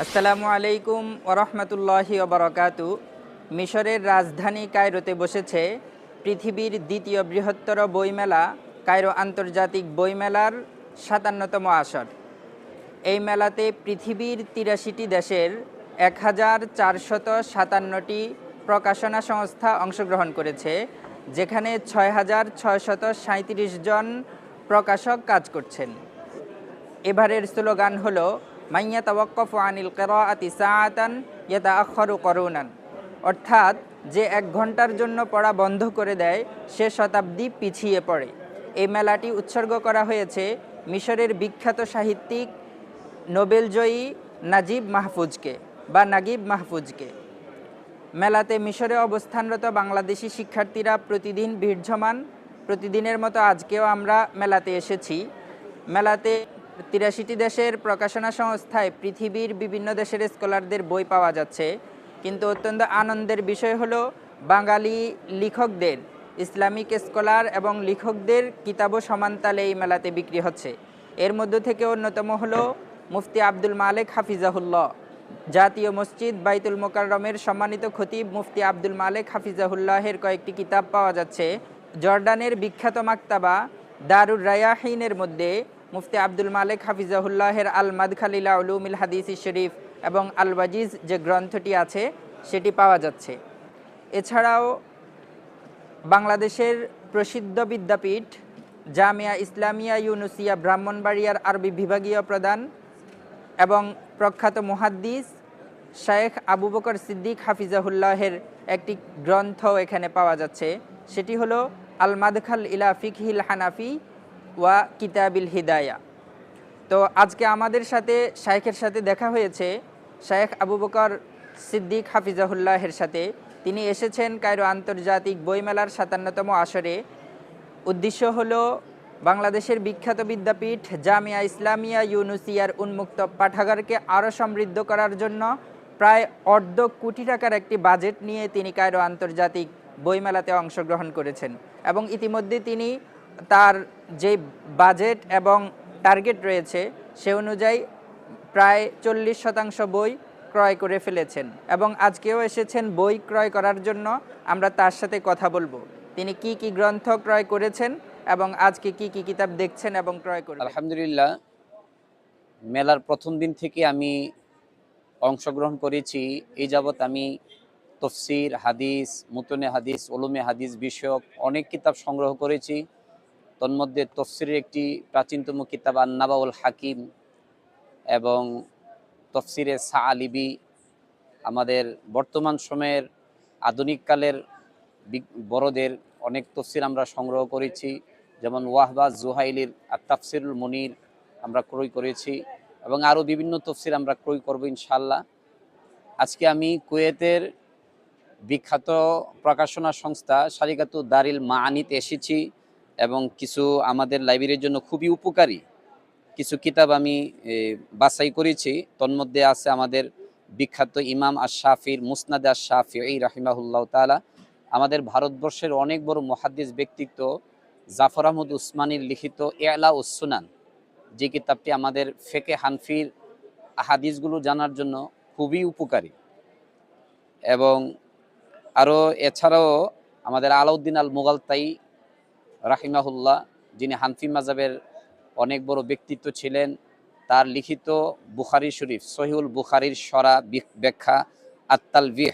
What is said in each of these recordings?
আসসালামু আলাইকুম ওরহমতুল্লাহি ওবরাকাতু। মিশরের রাজধানী কায়রোতে বসেছে পৃথিবীর দ্বিতীয় বৃহত্তর বইমেলা কায়রো আন্তর্জাতিক বইমেলার ৫৭তম আসর। এই মেলাতে পৃথিবীর ৮৩টি দেশের ১,৪৫৭টি প্রকাশনা সংস্থা অংশগ্রহণ করেছে, যেখানে ৬,৬৩৭ জন প্রকাশক কাজ করছেন। এবারের স্লোগান হলো মাইয়া তাওয়াক্কাফু আনিল কিরাআতি সাআতান ইয়াতাআখারু করুনান, অর্থাৎ যে ১ ঘন্টার জন্য পড়া বন্ধ করে দেয় সে শতাব্দী পিছিয়ে পড়ে। এই মেলাটি উৎসর্গ করা হয়েছে মিশরের বিখ্যাত সাহিত্যিক নোবেলজয়ী নাজিব মাহফুজকে। মেলাতে মিশরে অবস্থানরত বাংলাদেশি শিক্ষার্থীরা প্রতিদিন ভিড় জমান। প্রতিদিনের মতো আজকেও আমরা মেলাতে এসেছি। মেলাতে ৮৩টি দেশের প্রকাশনা সংস্থায় পৃথিবীর বিভিন্ন দেশের স্কলারদের বই পাওয়া যাচ্ছে, কিন্তু অত্যন্ত আনন্দের বিষয় হলো বাঙালি লেখকদের, ইসলামিক স্কলার এবং লেখকদের কিতাবও সমানতালে এই মেলাতে বিক্রি হচ্ছে। এর মধ্য থেকে অন্যতম হলো মুফতি আব্দুল মালেক হাফিজাহুল্লাহ, জাতীয় মসজিদ বাইতুল মোকাররমের সম্মানিত খতিব মুফতি আব্দুল মালেক হাফিজাহুল্লাহের কয়েকটি কিতাব পাওয়া যাচ্ছে। জর্ডানের বিখ্যাত মাকতাবা দারুর রায়াহিনের মধ্যে মুফতি আব্দুল মালেক হাফিজাহুল্লাহের আল মাদখাল ইলা উলুমিল হাদিস শরীফ এবং আল ওয়াজিজ যে গ্রন্থটি আছে সেটি পাওয়া যাচ্ছে। এছাড়াও বাংলাদেশের প্রসিদ্ধ বিদ্যাপীঠ জামিয়া ইসলামিয়া ইউনুসিয়া ব্রাহ্মণবাড়িয়ার আরবি বিভাগীয় প্রধান এবং প্রখ্যাত মুহাদ্দিস শায়েখ আবু বকর সিদ্দিক হাফিজাহুল্লাহের একটি গ্রন্থ এখানে পাওয়া যাচ্ছে, সেটি হলো আল মাদখাল ইলা ফিকহিল হানাফি ওয়া কিতাবিল হিদায়া। তো আজকে আমাদের সাথে শায়েখের সাথে দেখা হয়েছে, শায়েখ আবু বকর সিদ্দিক হাফিজাহুল্লাহের সাথে। তিনি এসেছেন কায়রো আন্তর্জাতিক বইমেলার ৫৭তম আসরে। উদ্দেশ্য হলো বাংলাদেশের বিখ্যাত বিদ্যাপীঠ জামিয়া ইসলামিয়া ইউনুসিয়ার উন্মুক্ত পাঠাগারকে আরও সমৃদ্ধ করার জন্য প্রায় ১.৫ কোটি টাকার একটি বাজেট নিয়ে তিনি কায়রো আন্তর্জাতিক বইমেলাতে অংশগ্রহণ করেছেন এবং ইতিমধ্যে তিনি তার যে বাজেট এবং টার্গেট রয়েছে সে অনুযায়ী প্রায় ৪০% বই ক্রয় করে ফেলেছেন এবং আজকেও এসেছেন বই ক্রয় করার জন্য। আমরা তার সাথে কথা বলবো তিনি কি কি গ্রন্থ ক্রয় করেছেন এবং আজকে কি কি কিতাব দেখছেন এবং ক্রয় করেছেন। আলহামদুলিল্লাহ, মেলার প্রথম দিন থেকে আমি অংশগ্রহণ করেছি। এই যাবৎ আমি তফসির, হাদিস, মুতনে হাদিস, উলুমে হাদিস বিষয়ক অনেক কিতাব সংগ্রহ করেছি। তন্মধ্যে তফসিরের একটি প্রাচীনতম কিতাব আন-নাবাউল হাকিম এবং তফসিরে সাআলিবি, আমাদের বর্তমান সময়ের আধুনিককালের বড়দের অনেক তফসির আমরা সংগ্রহ করেছি, যেমন ওয়াহবা জুহাইলির আত-তাফসিরুল মুনির আমরা ক্রয় করেছি এবং আরও বিভিন্ন তফসির আমরা ক্রয় করব ইনশাআল্লাহ। আজকে আমি কুয়েতের বিখ্যাত প্রকাশনা সংস্থা শারিকাতু দারিল মাআনিতে এসেছি এবং কিছু আমাদের লাইব্রেরির জন্য খুবই উপকারী কিছু কিতাব আমি বাছাই করেছি। তন্মধ্যে আছে আমাদের বিখ্যাত ইমাম আশ-শাফির মুসনাদ আশ-শাফিঈ রাহিমাহুল্লাহ তাআলা, আমাদের ভারতবর্ষের অনেক বড় মুহাদ্দিস ব্যক্তিত্ব জাফর আহমদ উসমানীর লিখিত ইলা উস সুনান, যে কিতাবটি আমাদের ফিকহে হানফির হাদিসগুলো জানার জন্য খুবই উপকারী। এবং আরও এছাড়াও আমাদের আলাউদ্দিন আল মুগালতাই রাহিমাহুল্লাহ, যিনি হানফি মাযহাবের অনেক বড় ব্যক্তিত্ব ছিলেন, তার লিখিত বুখারী শরীফ সহিহুল বুখারীর সরা ব্যাখ্যা আত-তালবিহ,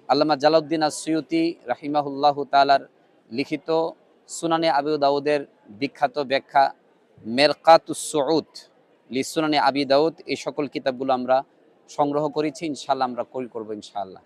আল্লামা জালালউদ্দিন আস-সুয়ুতি রাহিমাহুল্লাহু তাআলার লিখিত সুনানে আবু দাউদের বিখ্যাত ব্যাখ্যা মেরকাতুস সুউদ লি সুনানে আবি দাউদ, এই সকল কিতাবগুলো আমরা সংগ্রহ করেছি। ইনশাআল্লাহ আমরা ক্রয় করব ইনশাআল্লাহ।